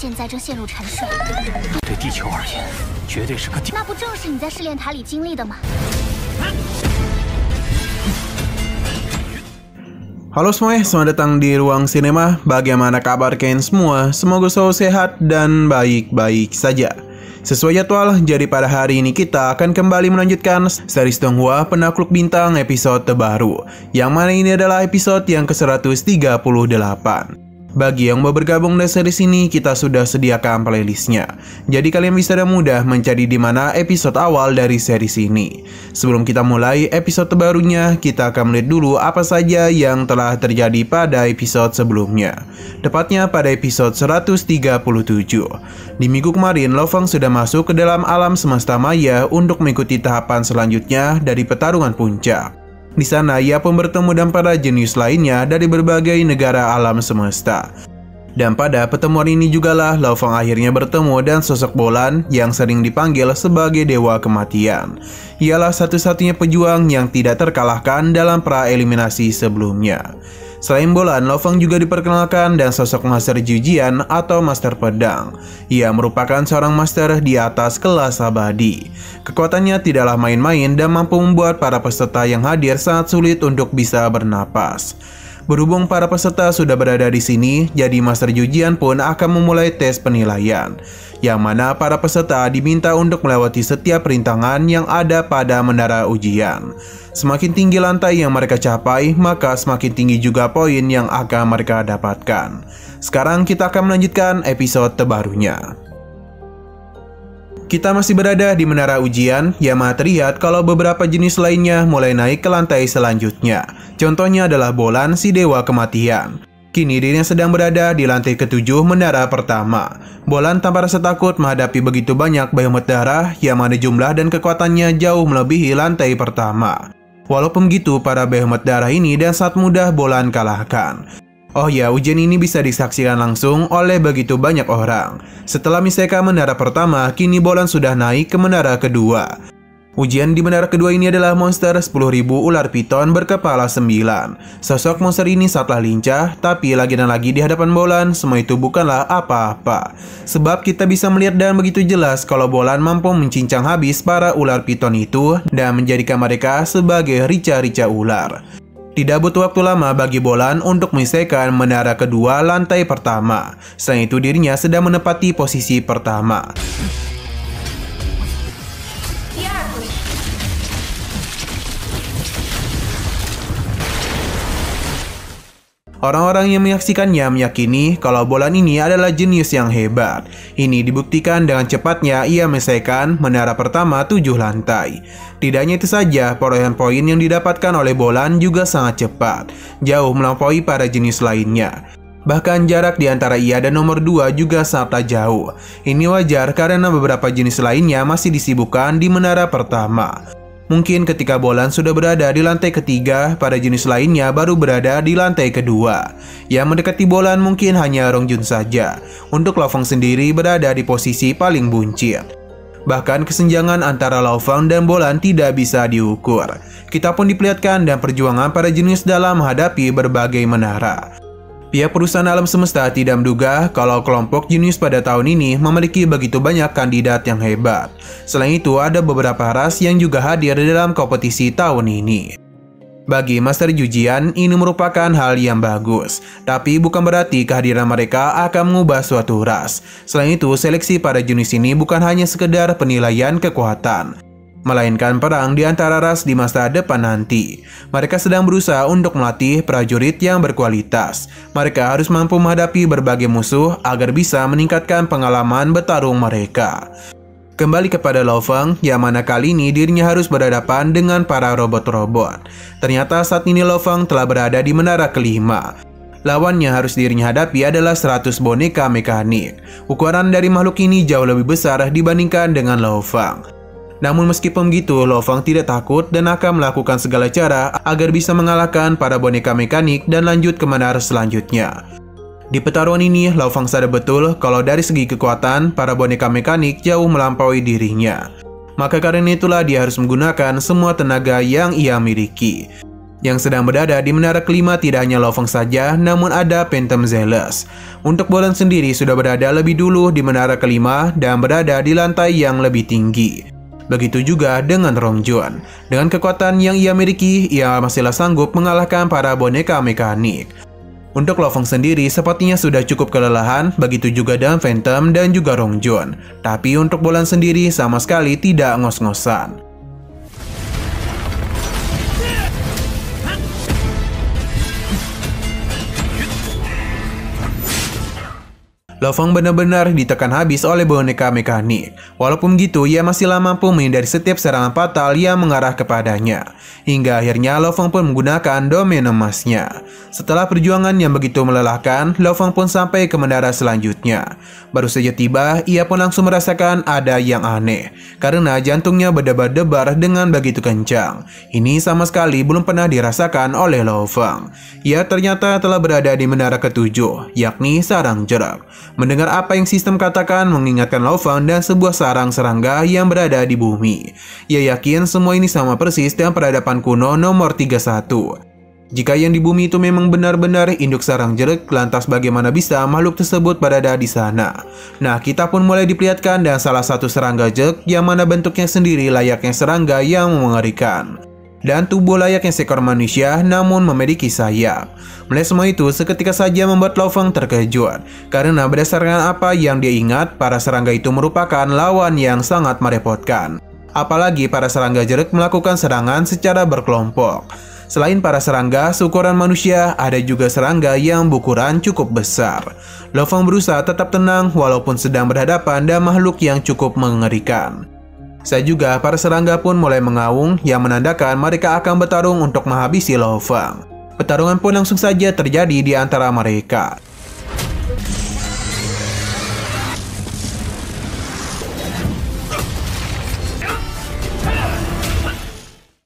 现在正陷入沉睡。对地球而言，绝对是个那不正是你在试炼塔里经历的吗？ Halo semuanya, selamat datang di Ruang Sinema. Bagaimana kabar kalian semua? Semoga selalu sehat dan baik-baik saja. Sesuai jadwal, jadi pada hari ini kita akan kembali melanjutkan series Donghua Penakluk Bintang episode terbaru, yang mana ini adalah episode yang ke-138. Bagi yang mau bergabung dari series ini, kita sudah sediakan playlistnya. Jadi kalian bisa dengan mudah mencari di mana episode awal dari series ini. Sebelum kita mulai episode terbarunya, kita akan melihat dulu apa saja yang telah terjadi pada episode sebelumnya. Tepatnya pada episode 137. Di minggu kemarin, Lo Fang sudah masuk ke dalam alam semesta maya untuk mengikuti tahapan selanjutnya dari pertarungan puncak. Di sana, ia pun bertemu dengan para jenius lainnya dari berbagai negara alam semesta. Dan pada pertemuan ini jugalah Lo Fang akhirnya bertemu dengan sosok Bolan yang sering dipanggil sebagai Dewa Kematian. Ialah satu-satunya pejuang yang tidak terkalahkan dalam pra-eliminasi sebelumnya. Selain Bolan, Lo Fang juga diperkenalkan dan sosok Master Jujian atau Master Pedang. Ia merupakan seorang master di atas kelas abadi. Kekuatannya tidaklah main-main dan mampu membuat para peserta yang hadir sangat sulit untuk bisa bernapas. Berhubung para peserta sudah berada di sini, jadi Master Jujian pun akan memulai tes penilaian, yang mana para peserta diminta untuk melewati setiap rintangan yang ada pada menara ujian. Semakin tinggi lantai yang mereka capai, maka semakin tinggi juga poin yang akan mereka dapatkan. Sekarang kita akan melanjutkan episode terbarunya. Kita masih berada di menara ujian, yang mana terlihat kalau beberapa jenis lainnya mulai naik ke lantai selanjutnya. Contohnya adalah Bolan, si Dewa Kematian. Kini dirinya sedang berada di lantai ke-7 menara pertama. Bolan tanpa rasa takut menghadapi begitu banyak behemoth darah, yang mana jumlah dan kekuatannya jauh melebihi lantai pertama. Walaupun begitu, para behemoth darah ini dan sangat mudah Bolan kalahkan. Oh ya, ujian ini bisa disaksikan langsung oleh begitu banyak orang. Setelah menyelesaikan menara pertama, kini Bolan sudah naik ke menara kedua. Ujian di menara kedua ini adalah monster 10.000 ular piton berkepala 9. Sosok monster ini sangatlah lincah, tapi lagi dan lagi di hadapan Bolan, semua itu bukanlah apa-apa. Sebab kita bisa melihat dan begitu jelas kalau Bolan mampu mencincang habis para ular piton itu dan menjadikan mereka sebagai rica-rica ular. Tidak butuh waktu lama bagi Bolan untuk menyelesaikan menara kedua lantai pertama. Selain itu dirinya sedang menempati posisi pertama. Orang-orang yang menyaksikannya meyakini kalau Bolan ini adalah jenius yang hebat. Ini dibuktikan dengan cepatnya ia menyelesaikan menara pertama 7 lantai. Tidak hanya itu saja, perolehan poin yang didapatkan oleh Bolan juga sangat cepat, jauh melampaui para jenius lainnya. Bahkan jarak di antara ia dan nomor 2 juga sangatlah jauh. Ini wajar karena beberapa jenis lainnya masih disibukkan di menara pertama. Mungkin ketika Bolan sudah berada di lantai ketiga, para jenis lainnya baru berada di lantai kedua. Yang mendekati Bolan mungkin hanya Rongjun saja. Untuk Lo Fang sendiri berada di posisi paling buncit. Bahkan kesenjangan antara Lo Fang dan Bolan tidak bisa diukur. Kita pun diperlihatkan dan perjuangan para jenis dalam menghadapi berbagai menara. Pihak perusahaan alam semesta tidak menduga kalau kelompok jenius pada tahun ini memiliki begitu banyak kandidat yang hebat. Selain itu, ada beberapa ras yang juga hadir dalam kompetisi tahun ini. Bagi Master Jujian, ini merupakan hal yang bagus. Tapi bukan berarti kehadiran mereka akan mengubah suatu ras. Selain itu, seleksi pada jenius ini bukan hanya sekedar penilaian kekuatan, melainkan perang di antara ras di masa depan nanti. Mereka sedang berusaha untuk melatih prajurit yang berkualitas. Mereka harus mampu menghadapi berbagai musuh agar bisa meningkatkan pengalaman bertarung mereka. Kembali kepada Lo Fang, yang mana kali ini dirinya harus berhadapan dengan para robot-robot. Ternyata saat ini Lo Fang telah berada di menara kelima. Lawan yang harus dirinya hadapi adalah 100 boneka mekanik. Ukuran dari makhluk ini jauh lebih besar dibandingkan dengan Lo Fang. Namun meskipun begitu, Lo Fang tidak takut dan akan melakukan segala cara agar bisa mengalahkan para boneka mekanik dan lanjut ke menara selanjutnya. Di pertarungan ini, Lo Fang sadar betul kalau dari segi kekuatan, para boneka mekanik jauh melampaui dirinya. Maka karena itulah dia harus menggunakan semua tenaga yang ia miliki. Yang sedang berada di menara kelima tidak hanya Lo Feng saja, namun ada Phantom Zealous. Untuk Bolan sendiri sudah berada lebih dulu di menara kelima dan berada di lantai yang lebih tinggi. Begitu juga dengan Rong Jun. Dengan kekuatan yang ia miliki, ia masihlah sanggup mengalahkan para boneka mekanik. Untuk Lo Feng sendiri sepertinya sudah cukup kelelahan, begitu juga dengan Phantom dan juga Rong Jun. Tapi untuk Bolan sendiri sama sekali tidak ngos-ngosan. Lo Feng benar-benar ditekan habis oleh boneka mekanik. Walaupun begitu, ia masihlah mampu menghindari setiap serangan fatal yang mengarah kepadanya. Hingga akhirnya Lo Feng pun menggunakan domain emasnya. Setelah perjuangan yang begitu melelahkan, Lo Feng pun sampai ke menara selanjutnya. Baru saja tiba, ia pun langsung merasakan ada yang aneh. Karena jantungnya berdebar-debar dengan begitu kencang. Ini sama sekali belum pernah dirasakan oleh Lo Feng. Ia ternyata telah berada di menara ketujuh, yakni sarang jerak. Mendengar apa yang sistem katakan mengingatkan Lo Feng dan sebuah sarang serangga yang berada di bumi. Ia yakin semua ini sama persis dengan peradaban kuno nomor 31. Jika yang di bumi itu memang benar-benar induk sarang jerak, lantas bagaimana bisa makhluk tersebut berada di sana? Nah, kita pun mulai diperlihatkan dengan salah satu serangga jerak yang mana bentuknya sendiri layaknya serangga yang mengerikan. Dan tubuh layaknya seekor manusia namun memiliki sayap. Melihat semua itu seketika saja membuat Lo Feng terkejut. Karena berdasarkan apa yang dia ingat, para serangga itu merupakan lawan yang sangat merepotkan. Apalagi para serangga jerak melakukan serangan secara berkelompok. Selain para serangga seukuran manusia, ada juga serangga yang berukuran cukup besar. Lo Feng berusaha tetap tenang walaupun sedang berhadapan dengan makhluk yang cukup mengerikan. Saya juga para serangga pun mulai mengaung yang menandakan mereka akan bertarung untuk menghabisi Lo Feng. Pertarungan pun langsung saja terjadi di antara mereka.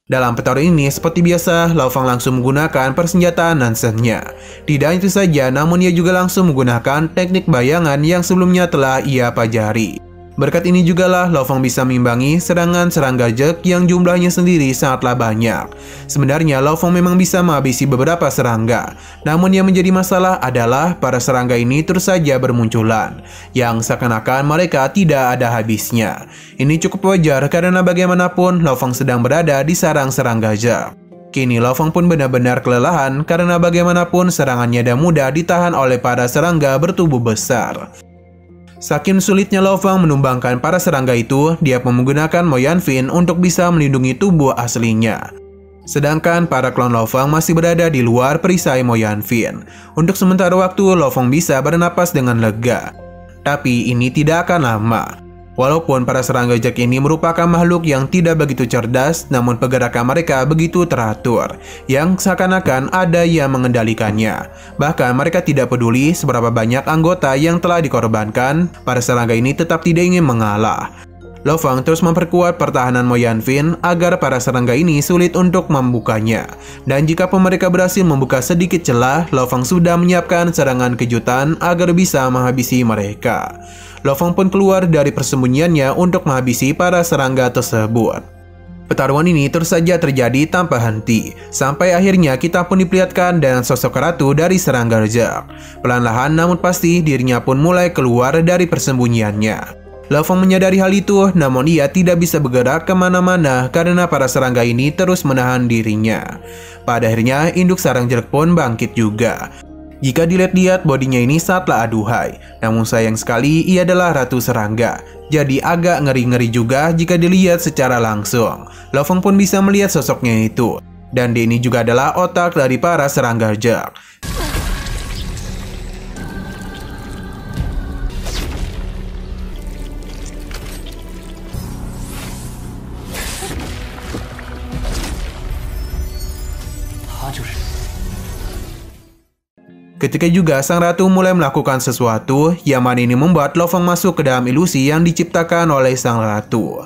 Dalam pertarungan ini, seperti biasa, Lo Feng langsung menggunakan persenjataan Nansen-nya. Tidak hanya itu saja, namun ia juga langsung menggunakan teknik bayangan yang sebelumnya telah ia pelajari. Berkat ini jugalah Lo Feng bisa mengimbangi serangan serangga jerak yang jumlahnya sendiri sangatlah banyak. Sebenarnya Lo Feng memang bisa menghabisi beberapa serangga, namun yang menjadi masalah adalah para serangga ini terus saja bermunculan, yang seakan-akan mereka tidak ada habisnya. Ini cukup wajar karena bagaimanapun Lo Feng sedang berada di sarang serangga jerak. Kini Lo Feng pun benar-benar kelelahan karena bagaimanapun serangannya dan mudah ditahan oleh para serangga bertubuh besar. Saking sulitnya Lo Feng menumbangkan para serangga itu, dia pun menggunakan Mo Yanfin untuk bisa melindungi tubuh aslinya. Sedangkan para klon Lo Feng masih berada di luar perisai Mo Yanfin. Untuk sementara waktu, Lo Feng bisa bernapas dengan lega. Tapi ini tidak akan lama. Walaupun para serangga jerak ini merupakan makhluk yang tidak begitu cerdas, namun pergerakan mereka begitu teratur, yang seakan-akan ada yang mengendalikannya. Bahkan mereka tidak peduli seberapa banyak anggota yang telah dikorbankan, para serangga ini tetap tidak ingin mengalah. Lo Feng terus memperkuat pertahanan Mo Yanfin agar para serangga ini sulit untuk membukanya. Dan jika pun mereka berhasil membuka sedikit celah, Lo Feng sudah menyiapkan serangan kejutan agar bisa menghabisi mereka. Lo Feng pun keluar dari persembunyiannya untuk menghabisi para serangga tersebut. Pertarungan ini terus saja terjadi tanpa henti, sampai akhirnya kita pun diperlihatkan dengan sosok ratu dari serangga jerak. Pelan-lahan namun pasti dirinya pun mulai keluar dari persembunyiannya. Lo Feng menyadari hal itu, namun ia tidak bisa bergerak kemana-mana karena para serangga ini terus menahan dirinya. Pada akhirnya induk sarang jerak pun bangkit juga. Jika dilihat-lihat bodinya ini sangatlah aduhai, namun sayang sekali ia adalah ratu serangga. Jadi agak ngeri-ngeri juga jika dilihat secara langsung. Lo Feng pun bisa melihat sosoknya itu. Dan dia ini juga adalah otak dari para serangga jerak. Ketika juga sang ratu mulai melakukan sesuatu yang mana ini membuat Lo Feng masuk ke dalam ilusi yang diciptakan oleh sang ratu.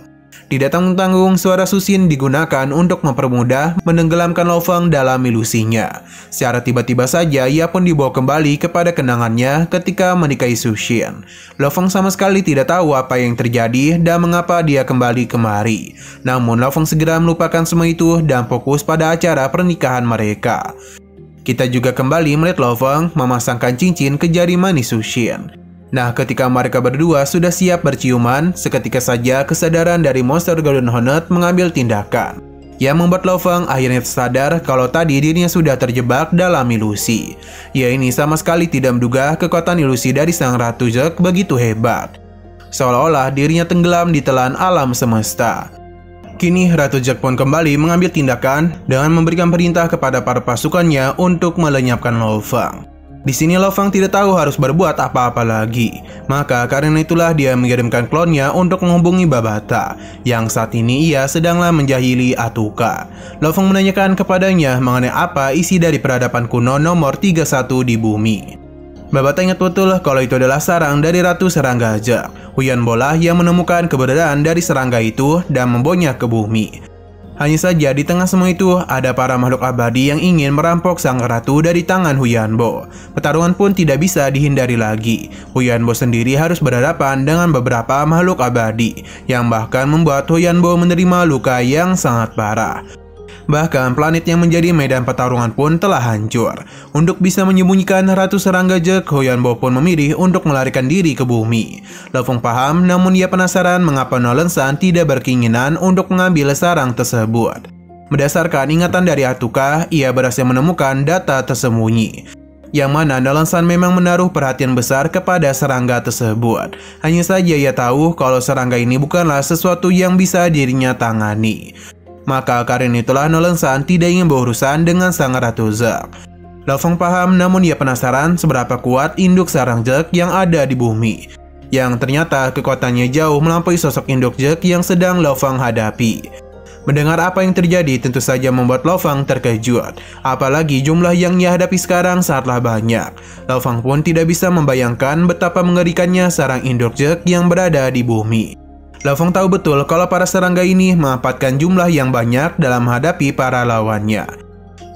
Tidak tanggung-tanggung, suara Susin digunakan untuk mempermudah menenggelamkan Lo Feng dalam ilusinya. Secara tiba-tiba saja ia pun dibawa kembali kepada kenangannya ketika menikahi Susin. Lo Feng sama sekali tidak tahu apa yang terjadi dan mengapa dia kembali kemari. Namun Lo Feng segera melupakan semua itu dan fokus pada acara pernikahan mereka. Kita juga kembali melihat Lo Feng memasangkan cincin ke jari manis Susin. Nah, ketika mereka berdua sudah siap berciuman, seketika saja kesadaran dari monster Golden Hornet mengambil tindakan. Yang membuat Lo Feng akhirnya tersadar kalau tadi dirinya sudah terjebak dalam ilusi. Ia ini sama sekali tidak menduga kekuatan ilusi dari sang Ratu Zek begitu hebat. Seolah-olah dirinya tenggelam di telan alam semesta. Kini Ratu Zek pun kembali mengambil tindakan dengan memberikan perintah kepada para pasukannya untuk melenyapkan Lo Feng. Di sini Lo Feng tidak tahu harus berbuat apa-apa lagi. Maka karena itulah dia mengirimkan klonnya untuk menghubungi Babata, yang saat ini ia sedanglah menjahili Atuka. Lo Feng menanyakan kepadanya mengenai apa isi dari peradaban kuno nomor 31 di bumi. Babata ingat betul kalau itu adalah sarang dari Ratu Serangga Zek. Huyan Bola yang menemukan keberadaan dari serangga itu dan membawanya ke bumi. Hanya saja di tengah semua itu ada para makhluk abadi yang ingin merampok sang ratu dari tangan Huyanbo. Pertarungan pun tidak bisa dihindari lagi. Huyanbo sendiri harus berhadapan dengan beberapa makhluk abadi yang bahkan membuat Huyanbo menerima luka yang sangat parah. Bahkan planet yang menjadi medan pertarungan pun telah hancur. Untuk bisa menyembunyikan Ratu Serangga Zek, Huyanbo pun memilih untuk melarikan diri ke bumi. Lo Feng paham, namun ia penasaran mengapa Nolan San tidak berkeinginan untuk mengambil sarang tersebut. Berdasarkan ingatan dari Atuka, ia berhasil menemukan data tersembunyi, yang mana Nolan San memang menaruh perhatian besar kepada serangga tersebut. Hanya saja ia tahu kalau serangga ini bukanlah sesuatu yang bisa dirinya tangani. Maka karena itulah Nolan San tidak ingin berurusan dengan sang Ratu Zek. Lo Feng paham, namun ia penasaran seberapa kuat induk sarang Zek yang ada di bumi, yang ternyata kekuatannya jauh melampaui sosok induk Zek yang sedang Lo Feng hadapi. Mendengar apa yang terjadi tentu saja membuat Lo Feng terkejut, apalagi jumlah yang ia hadapi sekarang sangatlah banyak. Lo Feng pun tidak bisa membayangkan betapa mengerikannya sarang induk Zek yang berada di bumi. Lo Feng tahu betul kalau para serangga ini memanfaatkan jumlah yang banyak dalam menghadapi para lawannya.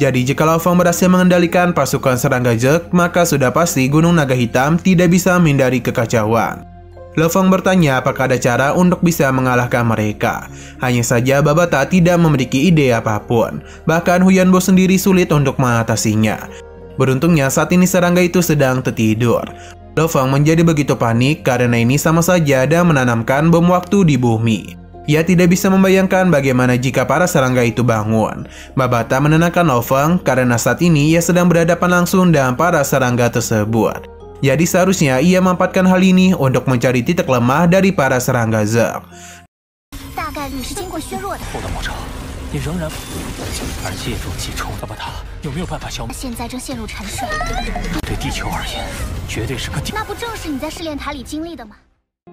Jadi jika Lo Feng berhasil mengendalikan pasukan serangga Zek, maka sudah pasti Gunung Naga Hitam tidak bisa menghindari kekacauan. Lo Feng bertanya apakah ada cara untuk bisa mengalahkan mereka. Hanya saja Babata tidak memiliki ide apapun. Bahkan Huyanbo sendiri sulit untuk mengatasinya. Beruntungnya saat ini serangga itu sedang tertidur. Lo Feng menjadi begitu panik karena ini sama saja dan menanamkan bom waktu di bumi. Ia tidak bisa membayangkan bagaimana jika para serangga itu bangun. Babata menenangkan Lo Feng karena saat ini ia sedang berhadapan langsung dengan para serangga tersebut. Jadi seharusnya ia memanfaatkan hal ini untuk mencari titik lemah dari para serangga Zek. 大概率是经过削弱的。后的魔咒，你仍然而借助其仇的他，有没有办法消灭？现在正陷入沉睡，对地球而言，绝对是个那不正是你在试炼塔里经历的吗？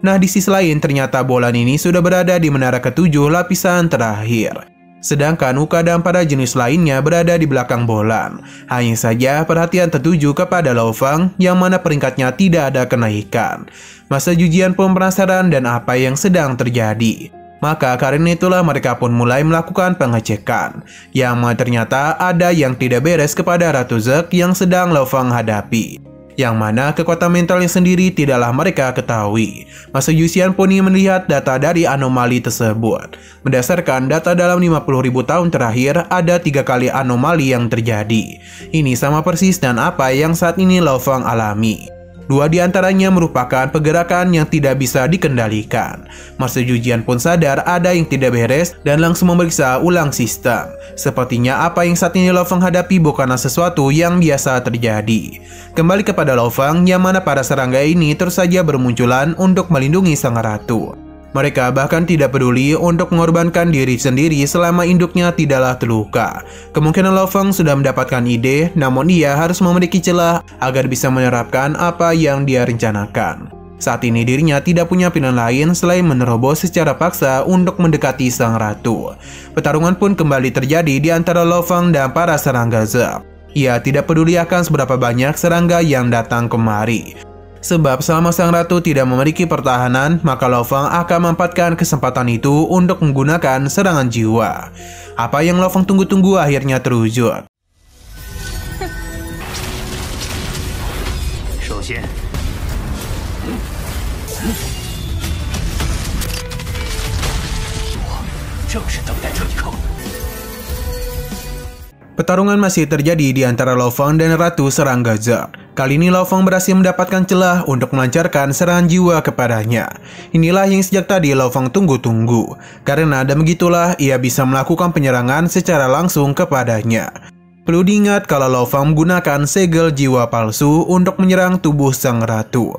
Nah, di sisi lain ternyata Bolan ini sudah berada di menara ketujuh lapisan terakhir. Sedangkan Uka dan para jenis lainnya berada di belakang Bolan. Hanya saja perhatian tertuju kepada Lo Feng yang mana peringkatnya tidak ada kenaikan. Masa Jujian pun penasaran dan apa yang sedang terjadi. Maka karena itulah mereka pun mulai melakukan pengecekan. Yang mana ternyata ada yang tidak beres kepada Ratu Zek yang sedang Lo Feng hadapi. Yang mana kekuatan mentalnya sendiri tidaklah mereka ketahui. Masa Yuxian pun melihat data dari anomali tersebut. Berdasarkan data dalam 50.000 tahun terakhir, ada 3 kali anomali yang terjadi. Ini sama persis dan apa yang saat ini Lo Feng alami. 2 di antaranya merupakan pergerakan yang tidak bisa dikendalikan. Master Jujian pun sadar ada yang tidak beres dan langsung memeriksa ulang sistem. Sepertinya apa yang saat ini Lo Feng hadapi bukanlah sesuatu yang biasa terjadi. Kembali kepada Lo Feng, yang mana para serangga ini terus saja bermunculan untuk melindungi sang ratu. Mereka bahkan tidak peduli untuk mengorbankan diri sendiri selama induknya tidaklah terluka. Kemungkinan Lo Feng sudah mendapatkan ide, namun ia harus memiliki celah agar bisa menerapkan apa yang dia rencanakan. Saat ini dirinya tidak punya pilihan lain selain menerobos secara paksa untuk mendekati sang ratu. Pertarungan pun kembali terjadi di antara Lo Feng dan para serangga Zek. Ia tidak peduli akan seberapa banyak serangga yang datang kemari. Sebab selama sang ratu tidak memiliki pertahanan, maka Lo Fang akan memanfaatkan kesempatan itu untuk menggunakan serangan jiwa. Apa yang Lo Fang tunggu-tunggu akhirnya terwujud. Pertarungan masih terjadi di antara Lo Fang dan Ratu Serangga Zerg. Kali ini Lo Fang berhasil mendapatkan celah untuk melancarkan serangan jiwa kepadanya. Inilah yang sejak tadi Lo Fang tunggu-tunggu. Karena dan begitulah ia bisa melakukan penyerangan secara langsung kepadanya. Perlu diingat kalau Lo Fang menggunakan segel jiwa palsu untuk menyerang tubuh sang ratu.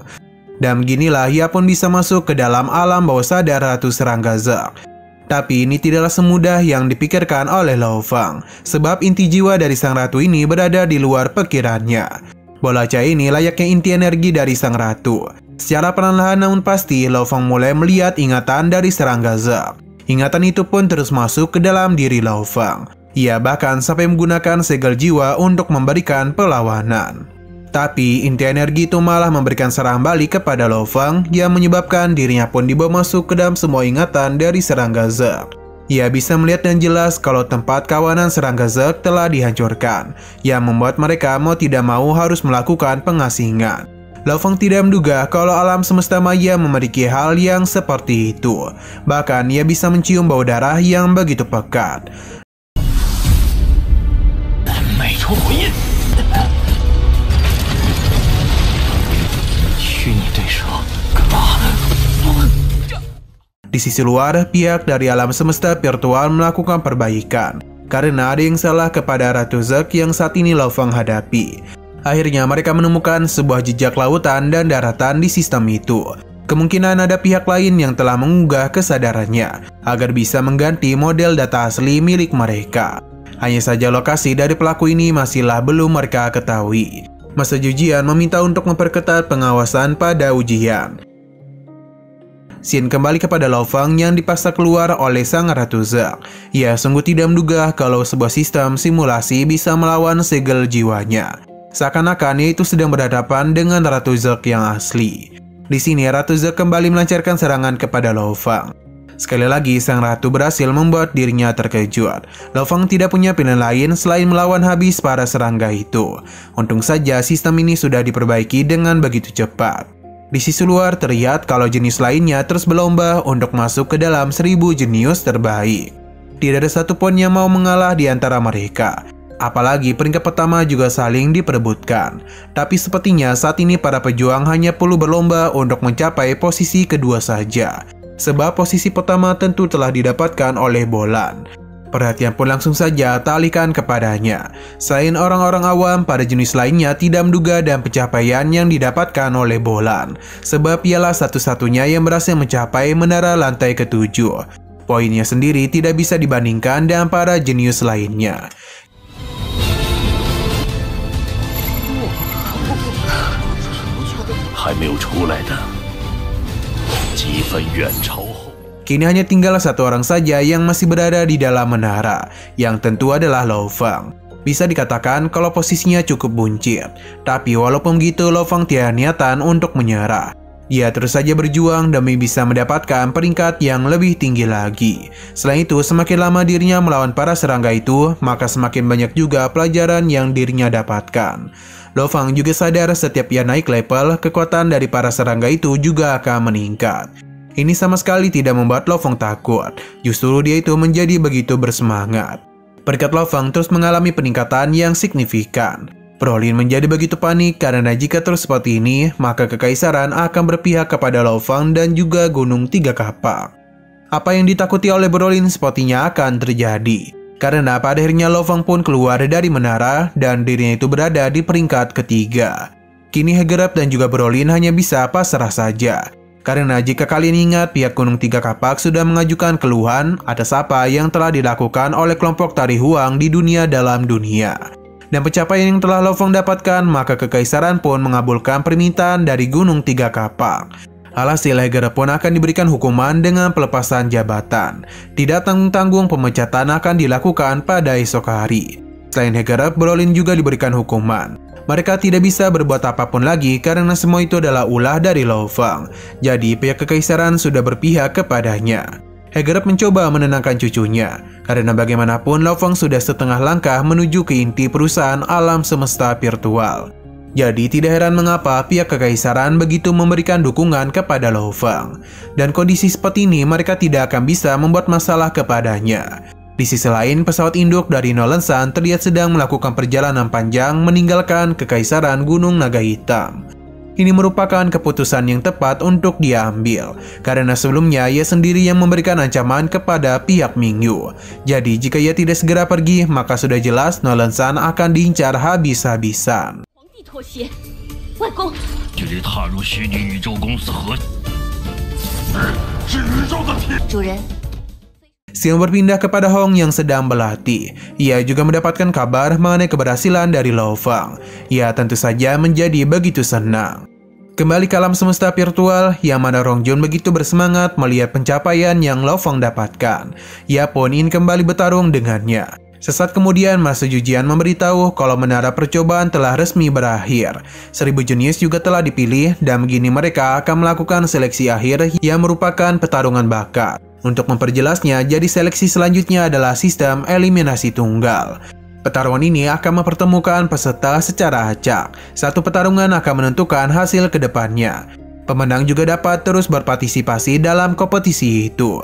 Dan beginilah ia pun bisa masuk ke dalam alam bawah sadar Ratu Serangga Zerg. Tapi ini tidaklah semudah yang dipikirkan oleh Lo Fang, sebab inti jiwa dari sang ratu ini berada di luar pikirannya. Bola cahaya ini layaknya inti energi dari sang ratu. Secara perlahan namun pasti, Lo Fang mulai melihat ingatan dari Serangga Zerg. Ingatan itu pun terus masuk ke dalam diri Lo Fang. Ia bahkan sampai menggunakan segel jiwa untuk memberikan perlawanan. Tapi inti energi itu malah memberikan serangan balik kepada Lo Fang yang menyebabkan dirinya pun dibawa masuk ke dalam semua ingatan dari Serangga Zerg. Ia bisa melihat dan jelas kalau tempat kawanan Serangga Zerg telah dihancurkan, yang membuat mereka mau tidak mau harus melakukan pengasingan. Lo Fang tidak menduga kalau alam semesta maya memiliki hal yang seperti itu. Bahkan ia bisa mencium bau darah yang begitu pekat. Di sisi luar, pihak dari alam semesta virtual melakukan perbaikan karena ada yang salah kepada Ratu Zerg yang saat ini Lo Fang hadapi. Akhirnya mereka menemukan sebuah jejak lautan dan daratan di sistem itu. Kemungkinan ada pihak lain yang telah mengunggah kesadarannya agar bisa mengganti model data asli milik mereka. Hanya saja lokasi dari pelaku ini masihlah belum mereka ketahui. Masa ujian meminta untuk memperketat pengawasan pada ujian. Scene kembali kepada Lo Fang yang dipaksa keluar oleh sang Ratu Zerg. Ia sungguh tidak menduga kalau sebuah sistem simulasi bisa melawan segel jiwanya. Seakan-akan ia itu sedang berhadapan dengan Ratu Zerg yang asli. Di sini Ratu Zerg kembali melancarkan serangan kepada Lo Fang. Sekali lagi sang ratu berhasil membuat dirinya terkejut. Lo Fang tidak punya pilihan lain selain melawan habis para serangga itu. Untung saja sistem ini sudah diperbaiki dengan begitu cepat. Di sisi luar terlihat kalau jenis lainnya terus berlomba untuk masuk ke dalam 1000 jenius terbaik. Tidak ada satupun yang mau mengalah di antara mereka. Apalagi peringkat pertama juga saling diperebutkan. Tapi sepertinya saat ini para pejuang hanya perlu berlomba untuk mencapai posisi kedua saja. Sebab posisi pertama tentu telah didapatkan oleh Bolan. Perhatian pun langsung saja teralihkan kepadanya. Selain orang-orang awam, pada jenis lainnya tidak menduga dan pencapaian yang didapatkan oleh Bolan. Sebab ialah satu-satunya yang berhasil mencapai menara lantai ke-7. Poinnya sendiri tidak bisa dibandingkan dengan para jenius lainnya. Kini hanya tinggal satu orang saja yang masih berada di dalam menara, yang tentu adalah Lo Fang. Bisa dikatakan kalau posisinya cukup buncit, tapi walaupun begitu Lo Fang tiada niatan untuk menyerah. Dia terus saja berjuang demi bisa mendapatkan peringkat yang lebih tinggi lagi. Selain itu, semakin lama dirinya melawan para serangga itu, maka semakin banyak juga pelajaran yang dirinya dapatkan. Lo Fang juga sadar setiap ia naik level, kekuatan dari para serangga itu juga akan meningkat. Ini sama sekali tidak membuat Lo Fang takut, justru dia itu menjadi begitu bersemangat. Peringkat Lo Fang terus mengalami peningkatan yang signifikan. Brolin menjadi begitu panik karena jika terus seperti ini, maka kekaisaran akan berpihak kepada Lo Fang dan juga Gunung Tiga Kapak. Apa yang ditakuti oleh Brolin sepertinya akan terjadi. Karena pada akhirnya Lo Fang pun keluar dari menara dan dirinya itu berada di peringkat ketiga. Kini Hegerep dan juga Brolin hanya bisa pasrah saja. Karena jika kalian ingat, pihak Gunung Tiga Kapak sudah mengajukan keluhan atas apa yang telah dilakukan oleh kelompok Tari Huang di dunia dalam dunia. Dan pencapaian yang telah Lo Fang dapatkan, maka kekaisaran pun mengabulkan permintaan dari Gunung Tiga Kapak. Alhasil Hegerep pun akan diberikan hukuman dengan pelepasan jabatan. Tidak tanggung-tanggung pemecatan akan dilakukan pada esok hari. Selain Hegerep, Brolin juga diberikan hukuman. Mereka tidak bisa berbuat apapun lagi karena semua itu adalah ulah dari Lo Fang. Jadi pihak kekaisaran sudah berpihak kepadanya. Hegerep mencoba menenangkan cucunya, karena bagaimanapun Lo Fang sudah setengah langkah menuju ke inti perusahaan alam semesta virtual. Jadi tidak heran mengapa pihak kekaisaran begitu memberikan dukungan kepada Lo Fang. Dan kondisi seperti ini mereka tidak akan bisa membuat masalah kepadanya. Di sisi lain, pesawat induk dari Nolan Sun terlihat sedang melakukan perjalanan panjang meninggalkan kekaisaran Gunung Naga Hitam. Ini merupakan keputusan yang tepat untuk diambil, karena sebelumnya ia sendiri yang memberikan ancaman kepada pihak Mingyu. Jadi jika ia tidak segera pergi, maka sudah jelas Nolan Sun akan diincar habis-habisan. Xiong berpindah kepada Hong yang sedang berlatih. Ia juga mendapatkan kabar mengenai keberhasilan dari Lo Fang. Ia tentu saja menjadi begitu senang. Kembali ke alam semesta virtual, yang mana Rong Jun begitu bersemangat melihat pencapaian yang Lo Fang dapatkan. Ia pun ingin kembali bertarung dengannya. Sesaat kemudian, Master Jujian memberitahu kalau menara percobaan telah resmi berakhir. 1000 jenius juga telah dipilih dan begini mereka akan melakukan seleksi akhir yang merupakan pertarungan bakat. Untuk memperjelasnya, jadi seleksi selanjutnya adalah sistem eliminasi tunggal. Pertarungan ini akan mempertemukan peserta secara acak. Satu pertarungan akan menentukan hasil kedepannya. Pemenang juga dapat terus berpartisipasi dalam kompetisi itu.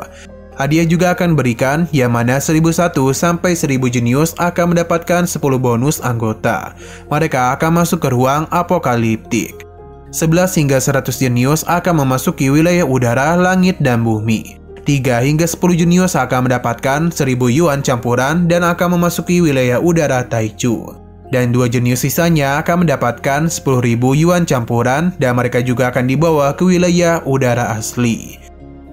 Hadiah juga akan berikan, yang mana 1001 sampai 1000 jenius akan mendapatkan 10 bonus anggota. Mereka akan masuk ke ruang apokaliptik. 11 hingga 100 jenius akan memasuki wilayah udara, langit, dan bumi. 3 hingga 10 jenius akan mendapatkan 1000 yuan campuran dan akan memasuki wilayah udara Taichu. Dan 2 jenius sisanya akan mendapatkan 10.000 yuan campuran dan mereka juga akan dibawa ke wilayah udara asli.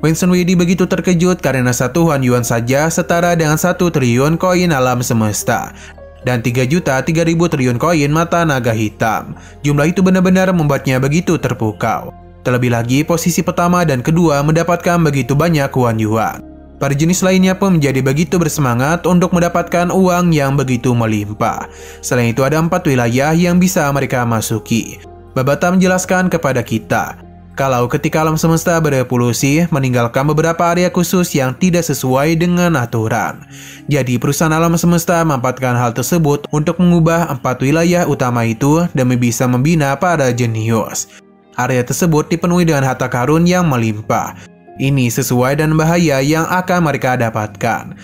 Winston Widi begitu terkejut karena 1 yuan saja setara dengan 1 triliun koin alam semesta. Dan 3.003.000 triliun koin mata naga hitam. Jumlah itu benar-benar membuatnya begitu terpukau. Terlebih lagi, posisi pertama dan kedua mendapatkan begitu banyak uang yuan. Para jenis lainnya pun menjadi begitu bersemangat untuk mendapatkan uang yang begitu melimpah. Selain itu ada 4 wilayah yang bisa mereka masuki. Babata menjelaskan kepada kita, kalau ketika alam semesta berevolusi, meninggalkan beberapa area khusus yang tidak sesuai dengan aturan. Jadi perusahaan alam semesta memanfaatkan hal tersebut untuk mengubah 4 wilayah utama itu demi bisa membina para jenius. Area tersebut dipenuhi dengan harta karun yang melimpah. Ini sesuai dan bahaya yang akan mereka dapatkan.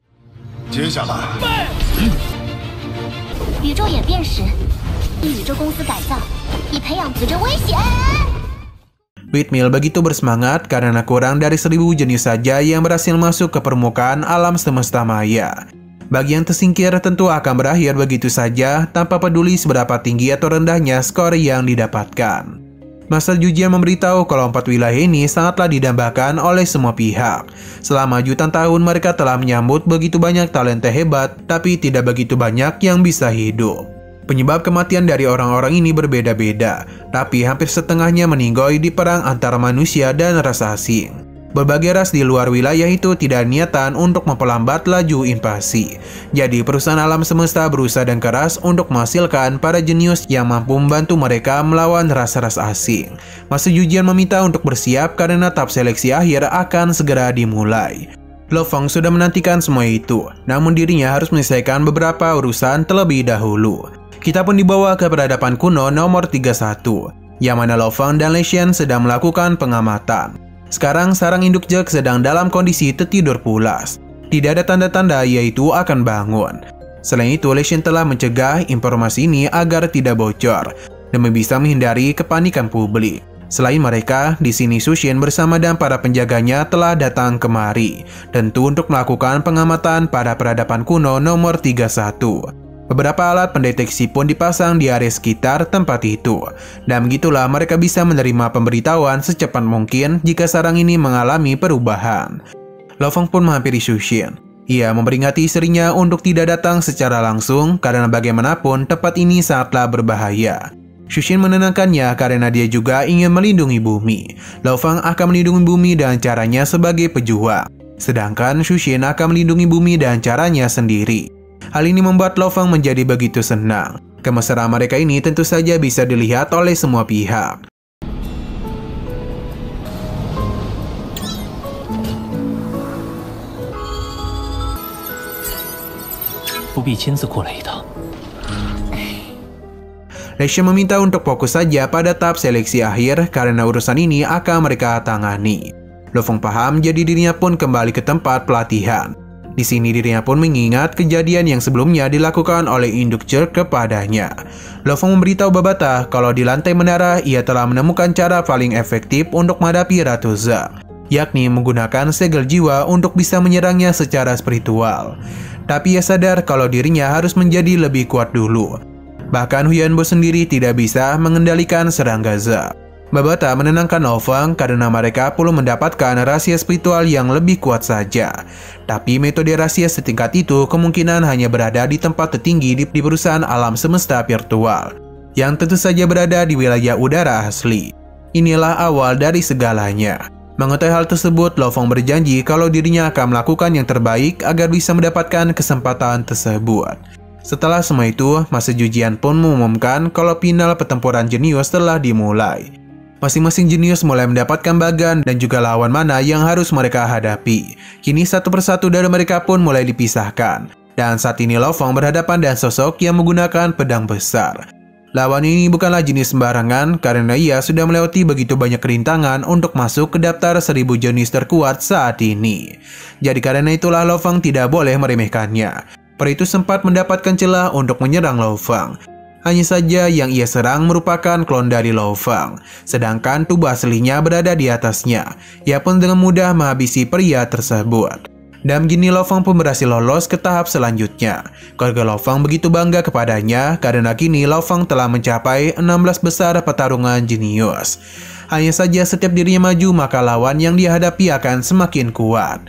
Whitmill begitu bersemangat karena kurang dari 1000 jenius saja yang berhasil masuk ke permukaan alam semesta maya. Bagi yang tersingkir tentu akan berakhir begitu saja tanpa peduli seberapa tinggi atau rendahnya skor yang didapatkan. Master Jujian memberitahu kalau 4 wilayah ini sangatlah didambakan oleh semua pihak. Selama jutaan tahun mereka telah menyambut begitu banyak talenta hebat, tapi tidak begitu banyak yang bisa hidup. Penyebab kematian dari orang-orang ini berbeda-beda, tapi hampir setengahnya meninggoy di perang antara manusia dan ras asing. Berbagai ras di luar wilayah itu tidak niatan untuk memperlambat laju invasi. Jadi perusahaan alam semesta berusaha dan keras untuk menghasilkan para jenius yang mampu membantu mereka melawan ras-ras asing. Master Jujian meminta untuk bersiap karena tahap seleksi akhir akan segera dimulai. Lo Fang sudah menantikan semua itu, namun dirinya harus menyelesaikan beberapa urusan terlebih dahulu. Kita pun dibawa ke peradaban kuno nomor 31, yang mana Lo Fang dan Lei Shen sedang melakukan pengamatan. Sekarang sarang induk Zerg sedang dalam kondisi tertidur pulas. Tidak ada tanda-tanda yaitu akan bangun. Selain itu, Lei Shen telah mencegah informasi ini agar tidak bocor demi bisa menghindari kepanikan publik. Selain mereka, di sini Su Shen bersama dan para penjaganya telah datang kemari, tentu untuk melakukan pengamatan pada peradaban kuno nomor 31. Beberapa alat pendeteksi pun dipasang di area sekitar tempat itu, dan begitulah mereka bisa menerima pemberitahuan secepat mungkin jika sarang ini mengalami perubahan. Lo Fang pun menghampiri Su Shen. Ia memperingati istrinya untuk tidak datang secara langsung karena bagaimanapun tempat ini sangatlah berbahaya. Su Shen menenangkannya karena dia juga ingin melindungi bumi. Lo Fang akan melindungi bumi dengan caranya sebagai pejuang, sedangkan Su Shen akan melindungi bumi dengan caranya sendiri. Hal ini membuat Lo Fang menjadi begitu senang. Kemesraan mereka ini tentu saja bisa dilihat oleh semua pihak. 不必亲自过来一趟。 Leisha meminta untuk fokus saja pada tahap seleksi akhir karena urusan ini akan mereka tangani. Lo Fong paham, jadi dirinya pun kembali ke tempat pelatihan. Di sini dirinya pun mengingat kejadian yang sebelumnya dilakukan oleh induk Jerk kepadanya. Lo Fong memberitahu Babata kalau di lantai menara ia telah menemukan cara paling efektif untuk menghadapi Ratu Zack, yakni menggunakan segel jiwa untuk bisa menyerangnya secara spiritual. Tapi ia sadar kalau dirinya harus menjadi lebih kuat dulu. Bahkan Huyanbo sendiri tidak bisa mengendalikan serangga Zack. Babata menenangkan Lo Fong karena mereka perlu mendapatkan rahasia spiritual yang lebih kuat saja. Tapi metode rahasia setingkat itu kemungkinan hanya berada di tempat tertinggi di perusahaan alam semesta virtual, yang tentu saja berada di wilayah udara asli. Inilah awal dari segalanya. Mengetahui hal tersebut, Lo Fong berjanji kalau dirinya akan melakukan yang terbaik agar bisa mendapatkan kesempatan tersebut. Setelah semua itu, Master Jujian pun mengumumkan kalau final pertempuran jenius telah dimulai. Masing-masing jenius mulai mendapatkan bagan dan juga lawan mana yang harus mereka hadapi. Kini satu persatu dari mereka pun mulai dipisahkan. Dan saat ini Lo Fong berhadapan dengan sosok yang menggunakan pedang besar. Lawan ini bukanlah jenis sembarangan karena ia sudah melewati begitu banyak rintangan untuk masuk ke daftar 1000 jenius terkuat saat ini. Jadi karena itulah Lo Fong tidak boleh meremehkannya. Peri itu sempat mendapatkan celah untuk menyerang Lo Fong. Hanya saja yang ia serang merupakan klon dari Lo Fong, sedangkan tubuh aslinya berada di atasnya. Ia pun dengan mudah menghabisi pria tersebut. Dan begini Lo Fong pun berhasil lolos ke tahap selanjutnya. Keluarga Lo Fong begitu bangga kepadanya karena kini Lo Fong telah mencapai 16 besar pertarungan jenius. Hanya saja setiap dirinya maju maka lawan yang dihadapi akan semakin kuat.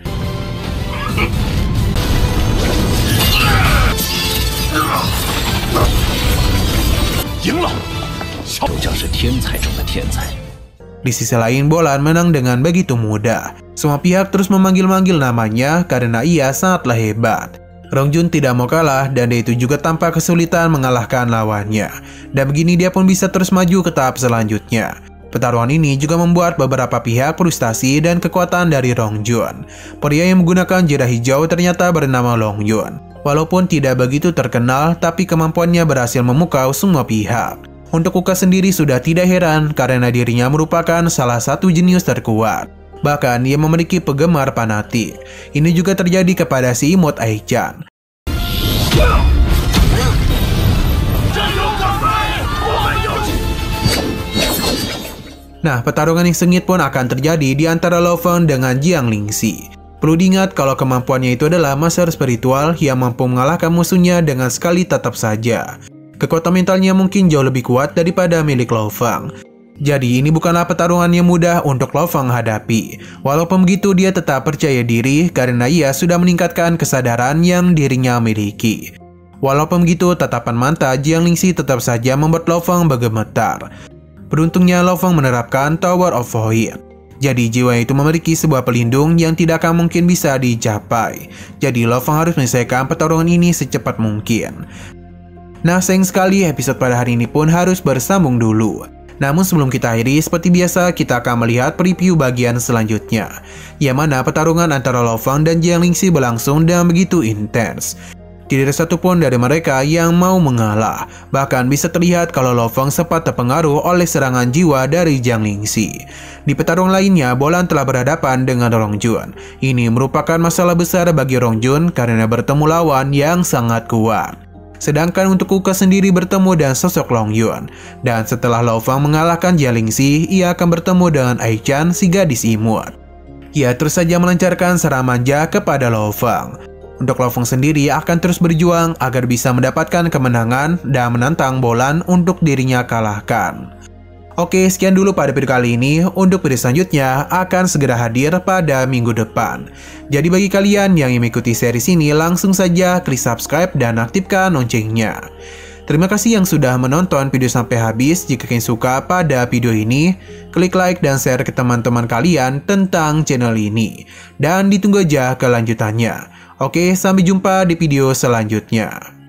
Di sisi lain, Bolan menang dengan begitu mudah. Semua pihak terus memanggil-manggil namanya karena ia sangatlah hebat. Rongjun tidak mau kalah dan dia itu juga tanpa kesulitan mengalahkan lawannya. Dan begini dia pun bisa terus maju ke tahap selanjutnya. Pertarungan ini juga membuat beberapa pihak frustasi dan kekuatan dari Rongjun. Pria yang menggunakan jeda hijau ternyata bernama Longyun. Walaupun tidak begitu terkenal, tapi kemampuannya berhasil memukau semua pihak. Untuk Uka sendiri sudah tidak heran karena dirinya merupakan salah satu jenius terkuat. Bahkan ia memiliki penggemar fanatik. Ini juga terjadi kepada si imut Aichan. Nah, pertarungan yang sengit pun akan terjadi di antara Lo Fong dengan Jiang Lingxi. Perlu diingat kalau kemampuannya itu adalah master spiritual yang mampu mengalahkan musuhnya dengan sekali tatap saja. Kekuatan mentalnya mungkin jauh lebih kuat daripada milik Lo Fong. Jadi ini bukanlah pertarungan yang mudah untuk Lo Fong hadapi. Walaupun begitu dia tetap percaya diri karena ia sudah meningkatkan kesadaran yang dirinya miliki. Walaupun begitu tatapan mata Jiang Lingxi tetap saja membuat Lo Fong bergemetar. Beruntungnya Lo Fong menerapkan Tower of Void. Jadi jiwa itu memiliki sebuah pelindung yang tidak akan mungkin bisa dicapai. Jadi Lo Fong harus menyelesaikan pertarungan ini secepat mungkin. Nah, sayang sekali episode pada hari ini pun harus bersambung dulu. Namun sebelum kita akhiri, seperti biasa kita akan melihat preview bagian selanjutnya, yang mana pertarungan antara Lo Fong dan Jiang Lingxi berlangsung dengan begitu intens. Tidak ada satupun dari mereka yang mau mengalah. Bahkan bisa terlihat kalau Lo Fong sempat terpengaruh oleh serangan jiwa dari Jiang Lingxi. Di pertarungan lainnya, Bolan telah berhadapan dengan Rongjun. Ini merupakan masalah besar bagi Rongjun karena bertemu lawan yang sangat kuat. Sedangkan untuk Uka sendiri bertemu dengan sosok Longyun. Dan setelah Lo Fong mengalahkan Jiang Lingxi, ia akan bertemu dengan Aichan, si gadis imut. Ia terus saja melancarkan serangan manja kepada Lo Fong. Untuk Lo Fong sendiri akan terus berjuang agar bisa mendapatkan kemenangan dan menantang Bolan untuk dirinya kalahkan. Oke, sekian dulu pada video kali ini. Untuk video selanjutnya akan segera hadir pada minggu depan. Jadi bagi kalian yang mengikuti series ini, langsung saja klik subscribe dan aktifkan loncengnya. Terima kasih yang sudah menonton video sampai habis. Jika kalian suka pada video ini, klik like dan share ke teman-teman kalian tentang channel ini. Dan ditunggu aja kelanjutannya. Oke, sampai jumpa di video selanjutnya.